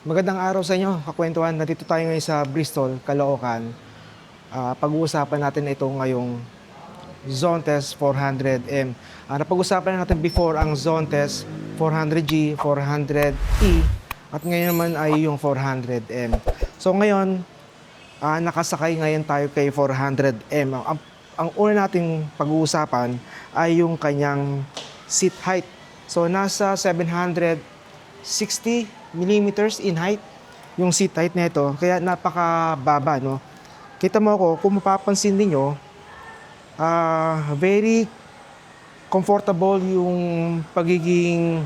Magandang araw sa inyo, kakwentuhan. Nandito tayo ngayon sa Bristol, Caloocan. Pag-uusapan natin ito ngayong Zontes 400M. Napag-usapan natin before ang Zontes 400G, 400E, at ngayon naman ay yung 400M. So ngayon, nakasakay ngayon tayo kay 400M. Ang una nating pag-uusapan ay yung kanyang seat height. So nasa 760 millimeters in height yung seat height nito, kaya napakababa, no? Kita mo ako, kung mapapansin niyo, very comfortable yung pagiging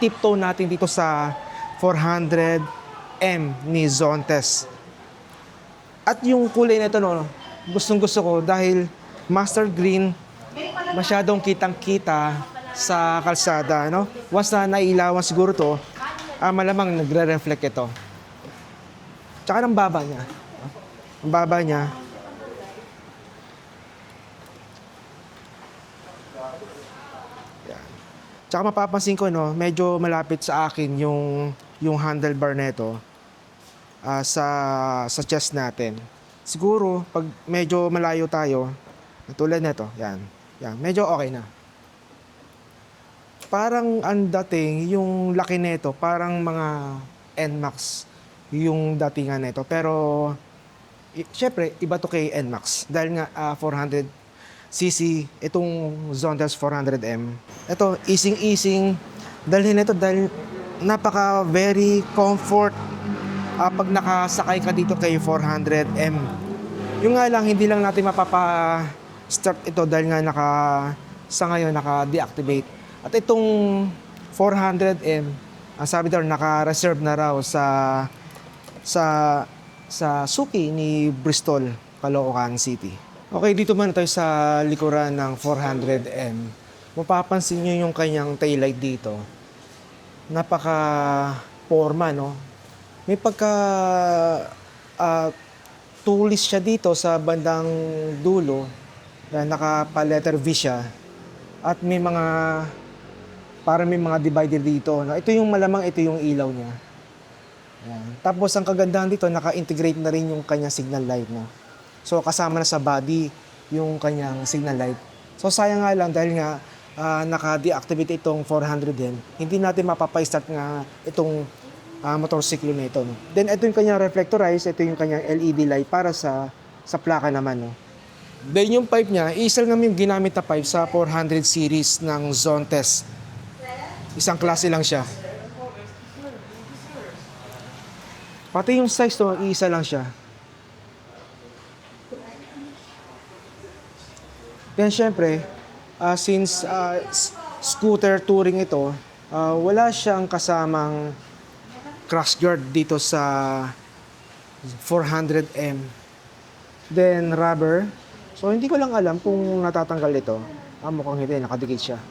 tiptoe natin dito sa 400M ni Zontes. At yung kulay nito, no, gustong-gusto ko dahil mustard green, masyadong kitang-kita sa kalsada, no? Once na nailawan siguro to, malamang nagre-reflect ito. Tsaka ng baba niya. Ang baba niya. Yan. Tsaka mapapansin ko, no, medyo malapit sa akin yung handlebar nito sa chest natin. Siguro, pag medyo malayo tayo, tulad nito, yan. Yan, medyo okay na. Parang ang dating, yung laki nito, parang mga NMAX yung datingan nito. Pero, syempre, iba to kay NMAX. Dahil nga 400cc, itong Zontes 400M. Ito, easing-easing. Dalhin nito dahil napaka very comfort pag nakasakay ka dito kay 400M. Yung nga lang, hindi lang natin mapapa-start ito dahil nga sa ngayon naka-deactivate. At itong 400M, ang sabi daw naka-reserve na raw sa suki ni Bristol, Caloocan City. Okay, dito man tayo sa likuran ng 400M. Mapapansin niyo yung kanyang taillight dito. Napaka-forma, no? May tulis siya dito sa bandang dulo na naka-letter V siya. At may mga divider dito. No? Ito yung malamang, ito yung ilaw niya. Ayan. Tapos ang kagandahan dito, naka-integrate na rin yung kanyang signal light. No? So kasama na sa body yung kanyang signal light. So sayang nga lang dahil nga naka-deactivate itong 400M, hindi natin mapapay-start nga itong motorsiklo na ito. No? Then ito yung kanyang reflectorize, ito yung kanyang LED light para sa plaka naman. No? Then yung pipe niya, isa lang namin ginamit na pipe sa 400 series ng Zontes. Isang klase lang siya. Pati yung size to, isa lang siya. Then syempre, since scooter touring ito, wala siyang kasamang crash guard dito sa 400M. Then rubber. So hindi ko lang alam kung natatanggal ito. Mukhang hindi, nakadikit siya.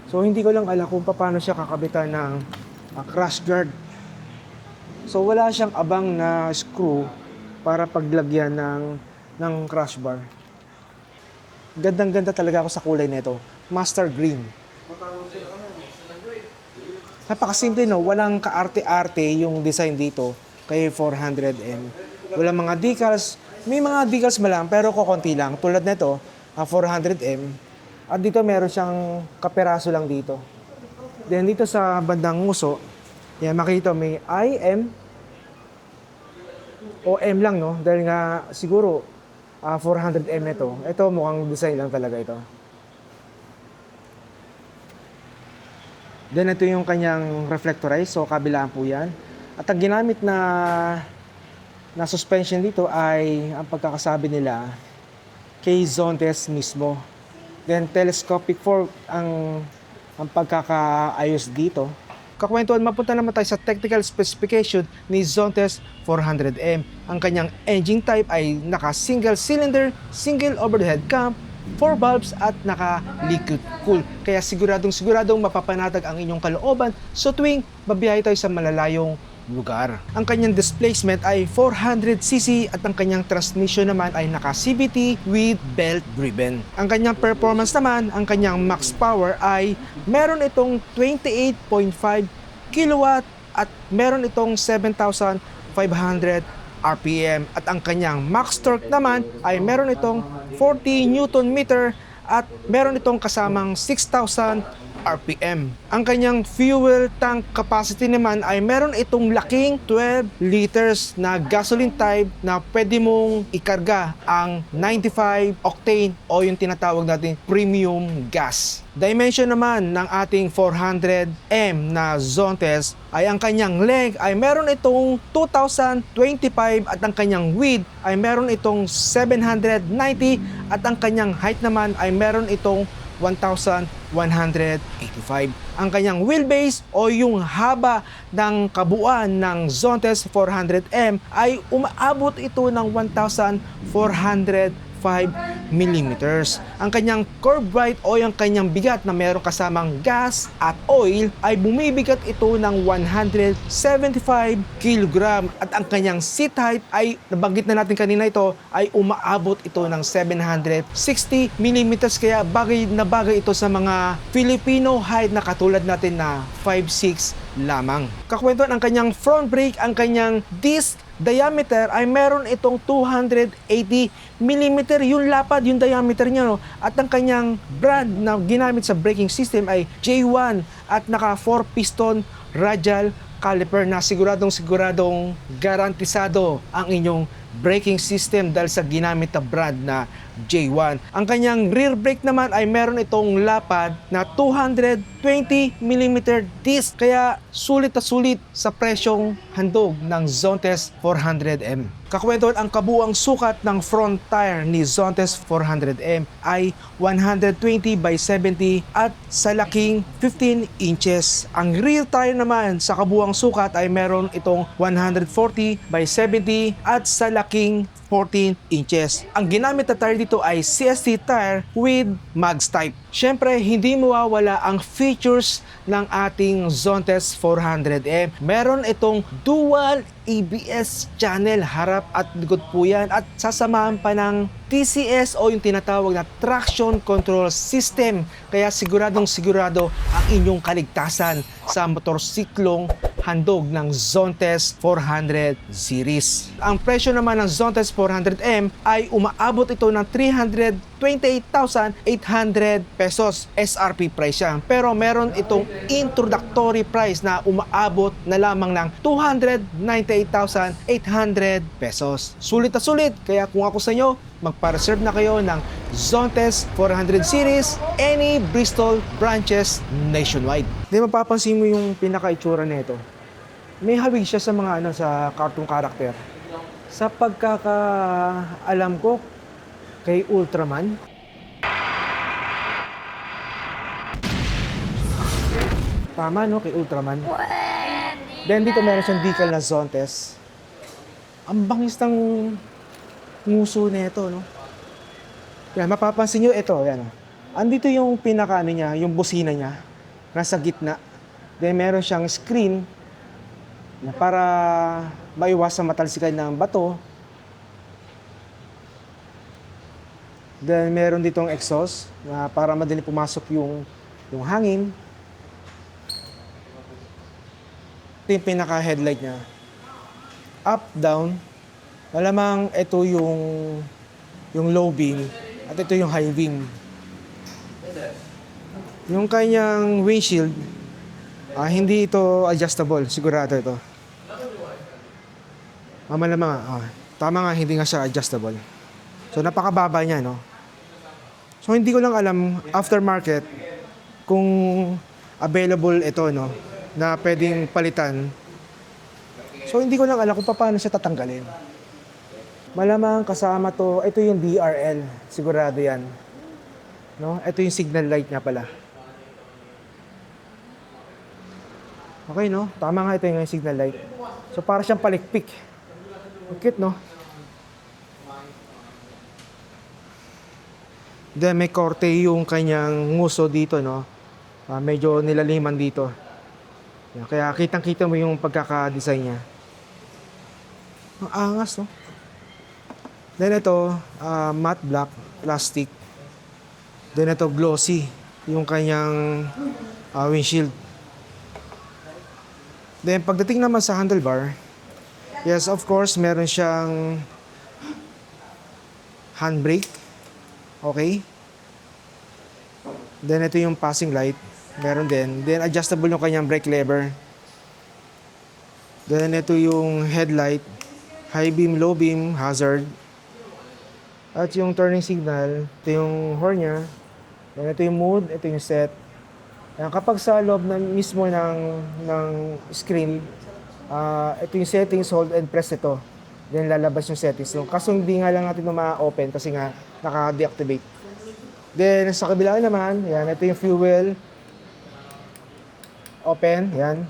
So hindi ko lang alam kung paano siya kakabitan ng crash guard. So wala siyang abang na screw para paglagyan ng crash bar. Gandang-ganda talaga ako sa kulay nito. Mustard green. Napakasimple, no? Walang kaarte-arte yung design dito kay 400M. Walang mga decals. May mga decals lang pero kukunti lang. Tulad nito, 400M. At dito meron siyang kaperaso lang dito. Then dito sa bandang nguso, yan makita may IM o M lang, no? Dahil nga siguro 400M ito. Ito mukhang design lang talaga ito. Then ito yung kanyang reflectorize. So kabilaan po yan. At ang ginamit na suspension dito ay ang pagkakasabi nila kay Zontes mismo. Then telescopic fork ang pagkakaayos dito. Kakwentuhan, mapunta naman tayo sa technical specification ni Zontes 400M. Ang kanyang engine type ay naka-single cylinder, single overhead cam, 4 valves at naka-liquid cool. Kaya siguradong mapapanatag ang inyong kalooban so tuwing babiyahe tayo sa malalayong lugar. Ang kanyang displacement ay 400cc at ang kanyang transmission naman ay naka-CVT with belt driven. Ang kanyang performance naman, ang kanyang max power ay meron itong 28.5 kilowatt at meron itong 7,500 RPM at ang kanyang max torque naman ay meron itong 40 Newton meter at meron itong kasamang 6,000 RPM. Ang kanyang fuel tank capacity naman ay meron itong laking 12 liters na gasoline type na pwede mong ikarga ang 95 octane o yung tinatawag natin premium gas. Dimension naman ng ating 400M na Zontes ay ang kanyang length ay meron itong 2,025 at ang kanyang width ay meron itong 790 at ang kanyang height naman ay meron itong 1,185. Ang kanyang wheelbase o yung haba ng kabuuan ng Zontes 400M ay umaabot ito ng 1,405 millimeters. Ang kanyang curb weight o yung kanyang bigat na meron kasamang gas at oil ay bumibigat ito ng 175 kg at ang kanyang seat height ay nabanggit na natin kanina ito ay umaabot ito ng 760 millimeters kaya bagay na bagay ito sa mga Filipino height na katulad natin na 5'6 lamang. Kakwentuhan ang kanyang front brake, ang kanyang disc diameter ay meron itong 280 mm yung lapad, yung diameter niya, no? At ang kanyang brand na ginamit sa braking system ay J1 at naka 4 piston radial caliper na siguradong garantisado ang inyong braking system dahil sa ginamit na brand na J1. Ang kanyang rear brake naman ay meron itong lapad na 220 mm disc kaya sulit na sulit sa presyong handog ng Zontes 400M. Kakwentuhan ang kabuang sukat ng front tire ni Zontes 400M ay 120 by 70 at sa laking 15 inches. Ang rear tire naman sa kabuang sukat ay meron itong 140 by 70 at sa laking 14 inches. Ang ginamit na tire dito ay CST tire with mags type. Siyempre, hindi mawawala ang features ng ating Zontes 400M. Meron itong dual ABS channel, harap at likod po yan at sasamahan pa ng TCS o yung tinatawag na traction control system. Kaya siguradong sigurado ang inyong kaligtasan sa motorsiklong handog ng Zontes 400 series. Ang presyo naman ng Zontes 400M ay umaabot ito ng 328,800 pesos SRP price siya. Pero meron itong introductory price na umaabot na lamang ng 298,800 pesos. Sulit na sulit, kaya kung ako sa inyo, magpa-reserve na kayo ng Zontes 400 series, any Bristol branches nationwide. Hindi mapapansin mo yung pinaka-itsura nito. May hawig siya sa mga sa cartoon character. Sa pagkakaalam ko kay Ultraman. Tama, no? Kay Ultraman. Then dito meron siyang decal na Zontes. Ang bangis ng nguso nito, no? Yan, mapapansin nyo, ito, yan. Andito yung pinaka niya, yung busina niya. Nasa gitna. Then meron siyang screen na para maiwasan matalsikan ng bato. Then meron ditong exhaust na para madali pumasok yung hangin. Ito yung pinaka-headlight niya. Up, down. Malamang ito yung low beam at ito yung high beam. Yung kanyang windshield, hindi ito adjustable. Sigurado ito. Malamang, tama nga, hindi nga siya adjustable. So, napakababa niya, no? So, hindi ko lang alam, aftermarket, kung available ito, no? Na pwedeng palitan. So, hindi ko lang alam kung paano siya tatanggalin. Malamang kasama to, ito yung DRL. Sigurado yan. No? Ito yung signal light niya pala. Okay, no? Tama nga ito yung signal light. So, para siyang palikpik. Cute, no? Then, may korte yung kanyang nguso dito, no? Medyo nilaliman dito. Kaya kitang-kita mo yung pagkaka-design niya. Ang angas, no? Then ito, matte black, plastic. Then ito, glossy. Yung kanyang windshield. Then pagdating naman sa handlebar, yes, of course, meron siyang handbrake. Okay? Then ito yung passing light. Meron din. Then adjustable yung kanyang brake lever. Then ito yung headlight. High beam, low beam, hazard. At yung turning signal. Ito yung horn niya. Then ito yung mode. Ito yung set. Yan, kapag sa loob na mismo ng screen, ito yung settings, hold and press ito. Then lalabas yung settings. So, kaso hindi nga lang natin ma-open kasi nga naka-deactivate. Then sa kabila naman, yan, ito yung fuel. Open, yan.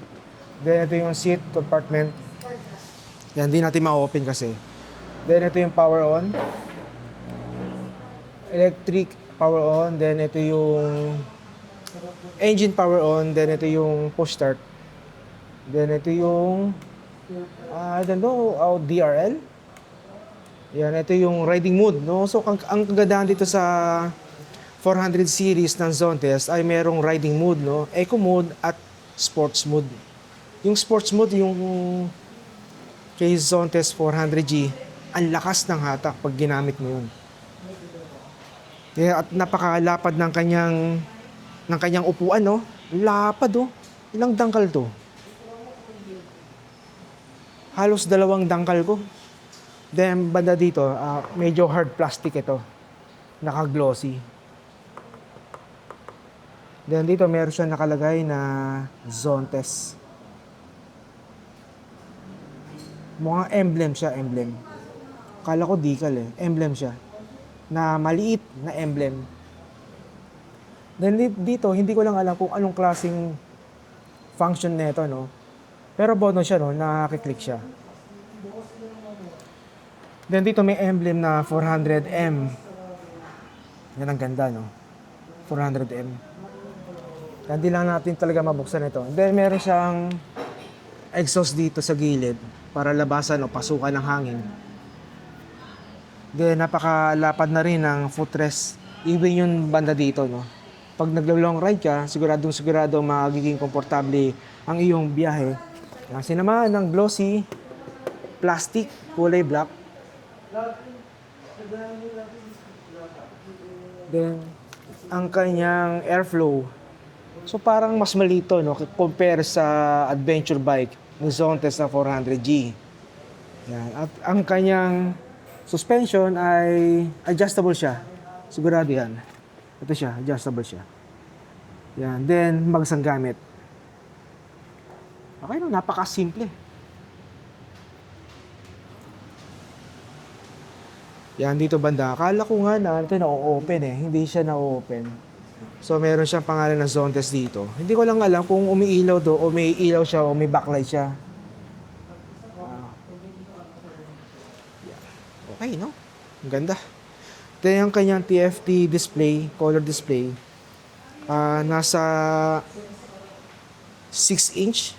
Then ito yung seat compartment. Yan, hindi natin ma-open kasi. Then ito yung power on. Electric power on. Then ito yung engine power on, then ito yung push start. Then ito yung I don't know, DRL. Yan, ito yung riding mode, no? So ang kagandahan dito sa 400 series ng Zontes ay merong riding mode, no? Eco mode at sports mode. Yung sports mode, yung kay Zontes 400G, ang lakas ng hatak pag ginamit mo yun. Yeah, at napakalapad ng kanyang upuan, no? Lapad, oh. Ilang dangkal to? Halos 2 dangkal ko. Then, banda dito, medyo hard plastic ito. Naka-glossy. Then, dito meron siya nakalagay na Zontes. Mukhang emblem siya, emblem. Kala ko decal eh. Emblem siya. Na maliit na emblem. Then dito, hindi ko lang alam kung anong klaseng function nito, no? Pero bonus siya, no? Nakakiklik siya. Then dito may emblem na 400M. Yan ang ganda, no? 400M. Hindi lang natin talaga mabuksan ito. Then meron siyang exhaust dito sa gilid para labasan o pasukan ng hangin. Then napakalapad na rin ng footrest. Even yung banda dito, no? Pag naglo-long ride ka, sigurado magiging komportable ang iyong biyahe. Sinamahan ng glossy plastic, kulay black. Then, ang kanyang airflow. So parang mas malito, no, compare sa adventure bike ng Zontes na 400G. Yan. At ang kanyang suspension ay adjustable siya. Sigurado yan. Ito siya, adjustable siya. Yan. Then, magsang gamit. Okay, no? Napaka-simple. Yan, dito banda. Akala ko nga na ito na-open eh. Hindi siya na-open. So, meron siyang pangalan na Zontes dito. Hindi ko lang alam kung umiilaw do o may ilaw siya o may backlight siya. Okay, no? Ang ganda. Ito yung kanyang TFT display, color display. Nasa 6 inch.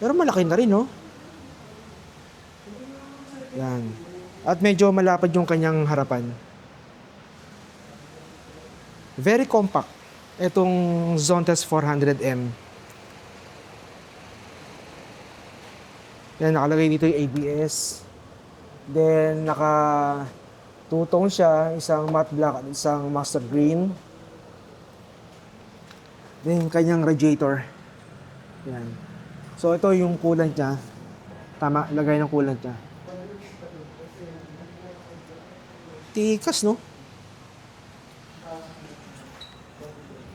Pero malaki na rin, no? Yan. At medyo malapad yung kanyang harapan. Very compact. Itong Zontes 400M. Yan, nakalagay dito yung ABS. Then, naka two-tone siya. Isang matte black at isang mustard green. Then, kanyang radiator. Yan. So, ito yung coolant niya. Tama, lagay ng coolant niya. Tikas, no?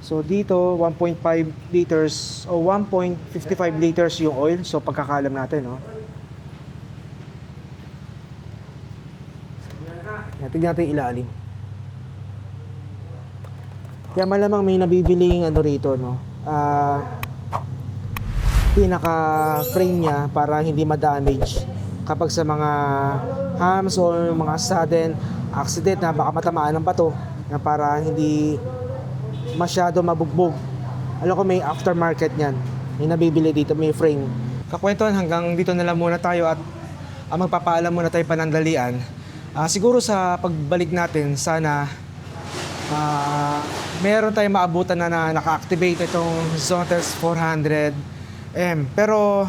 So, dito, 1.5 liters o 1.55 liters yung oil. So, pagkakalam natin, no? Tingnan natin ilalim. Kaya malamang may nabibiling ano rito, no? Pinaka-frame niya para hindi ma-damage kapag sa mga hams o mga sudden accident na baka matamaan ng bato na para hindi masyado mabugbog. Alam ko may aftermarket niyan. May nabibili dito, may frame. Kakwentuhan hanggang dito na lang muna tayo at magpapaalam muna tayo panandalian. Siguro sa pagbalik natin, sana meron tayong maabutan na naka-activate itong Zontes 400 Pero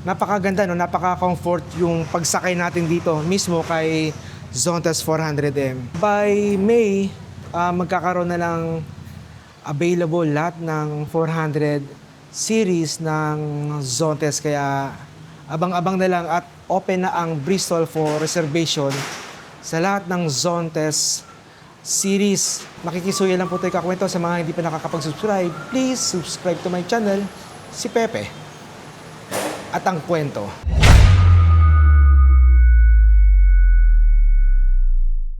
napakaganda, no? Napaka-comfort yung pagsakay natin dito mismo kay Zontes 400M. By May, magkakaroon na lang available lahat ng 400 series ng Zontes. Kaya abang-abang na lang at open na ang Bristol for reservation sa lahat ng Zontes series. Makikisuya lang po tayo kakwento sa mga hindi pa nakakapag-subscribe. Please subscribe to my channel, si Pepe at ang kwento.